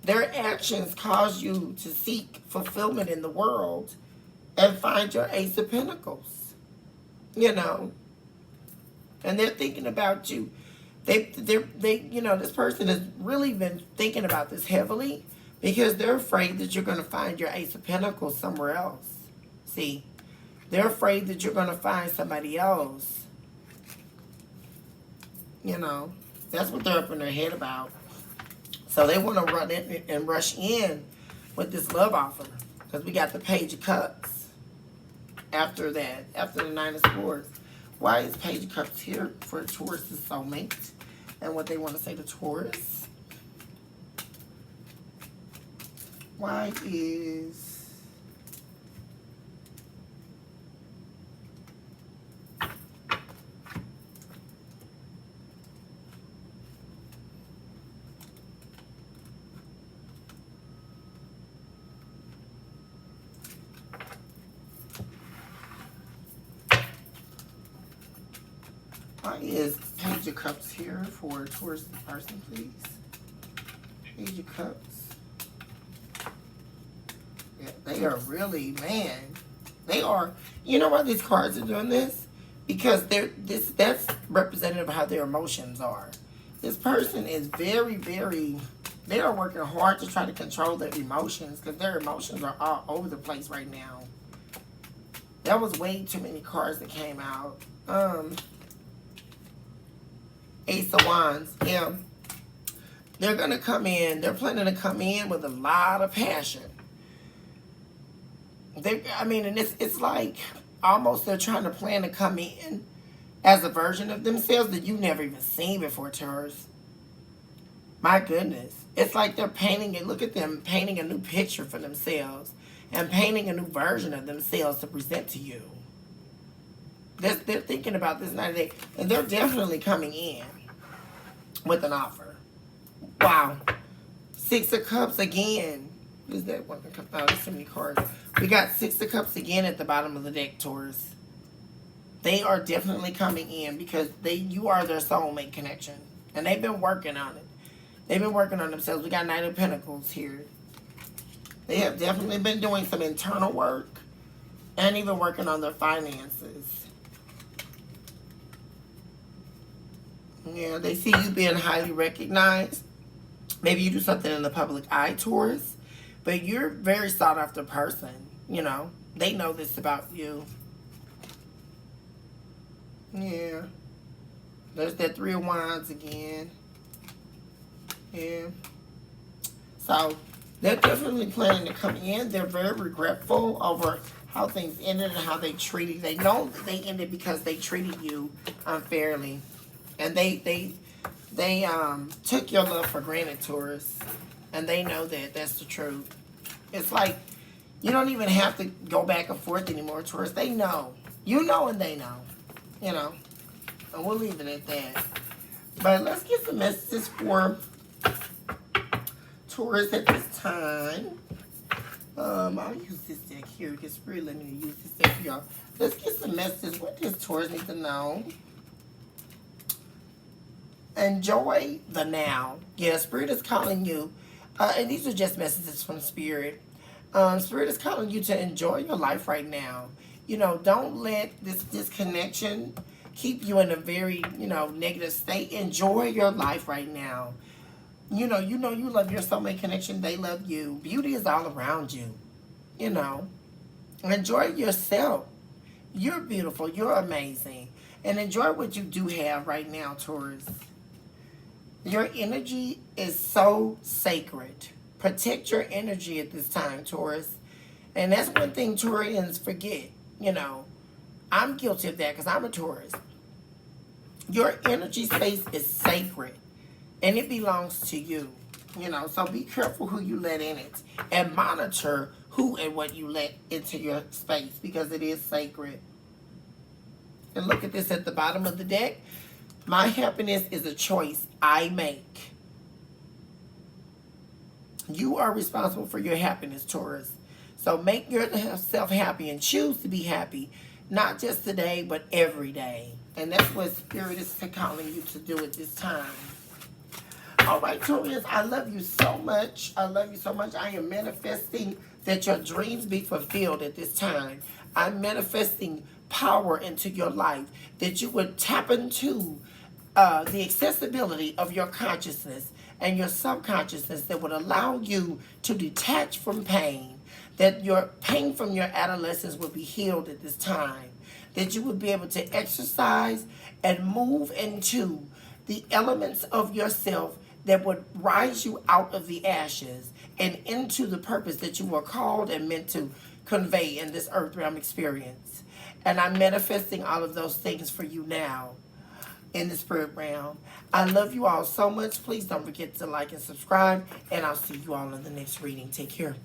Their actions cause you to seek fulfillment in the world and find your Ace of Pentacles. You know, and they're thinking about you. They you know, this person has really been thinking about this heavily because they're afraid that you're going to find your Ace of Pentacles somewhere else. See, they're afraid that you're going to find somebody else. You know, that's what they're up in their head about. So they want to run in and rush in with this love offer, because we got the Page of Cups after that, after the Nine of Swords. Why is Page of Cups here for Taurus' soulmate and what they want to say to Taurus? Why is... Why is Page of Cups here for Taurus person, please? Page of Cups. Yeah, they are really, man. They are. You know why these cards are doing this? Because that's representative of how their emotions are. This person is very, very, they are working hard to try to control their emotions, because their emotions are all over the place right now. That was way too many cards that came out. Ace of Wands, yeah. They're going to come in. They're planning to come in with a lot of passion. I mean, and it's like almost they're trying to plan to come in as a version of themselves that you've never even seen before, Taurus. My goodness. It's like they're painting it. Look at them painting a new picture for themselves and painting a new version of themselves to present to you. They're thinking about this night, and they're definitely coming in with an offer. Wow. Six of Cups again. What is that one? Oh, there's so many cards. We got Six of Cups again at the bottom of the deck, Taurus. They are definitely coming in because you are their soulmate connection. And they've been working on it. They've been working on themselves. We got Knight of Pentacles here. They have definitely been doing some internal work and even working on their finances. Yeah, they see you being highly recognized. Maybe you do something in the public eye, Taurus. But you're a very sought after person, you know. They know this about you. Yeah. There's that Three of Wands again. Yeah. So, they're definitely planning to come in. They're very regretful over how things ended and how they treated you. They know that they ended because they treated you unfairly. And they took your love for granted, Taurus. And they know that. That's the truth. It's like, you don't even have to go back and forth anymore, Taurus. They know. You know and they know. You know. And we'll leave it at that. But let's get some messages for Taurus at this time. I'll use this deck here because really let me use this deck for y'all. Let's get some messages. What does Taurus need to know? Enjoy the now. Yeah, Spirit is calling you. And these are just messages from Spirit. Spirit is calling you to enjoy your life right now. You know, don't let this disconnection keep you in a very, negative state. Enjoy your life right now. You love your soulmate connection. They love you. Beauty is all around you. Enjoy yourself. You're beautiful. You're amazing. And enjoy what you do have right now, Taurus. Your energy is so sacred. Protect your energy at this time, Taurus. And that's one thing Taurians forget. I'm guilty of that because I'm a Taurus. Your energy space is sacred. And it belongs to you. So be careful who you let in it. And monitor who and what you let into your space because it is sacred. And look at this at the bottom of the deck. My happiness is a choice I make. You are responsible for your happiness, Taurus. So make yourself happy and choose to be happy. Not just today, but every day. And that's what Spirit is calling you to do at this time. All right, Taurus, I love you so much. I love you so much. I am manifesting that your dreams be fulfilled at this time. I'm manifesting power into your life, that you would tap into the accessibility of your consciousness and your subconsciousness that would allow you to detach from pain, that your pain from your adolescence would be healed at this time, that you would be able to exercise and move into the elements of yourself that would rise you out of the ashes and into the purpose that you were called and meant to convey in this earth realm experience. And I'm manifesting all of those things for you now in the spirit realm. I love you all so much. Please don't forget to like and subscribe. And I'll see you all in the next reading. Take care.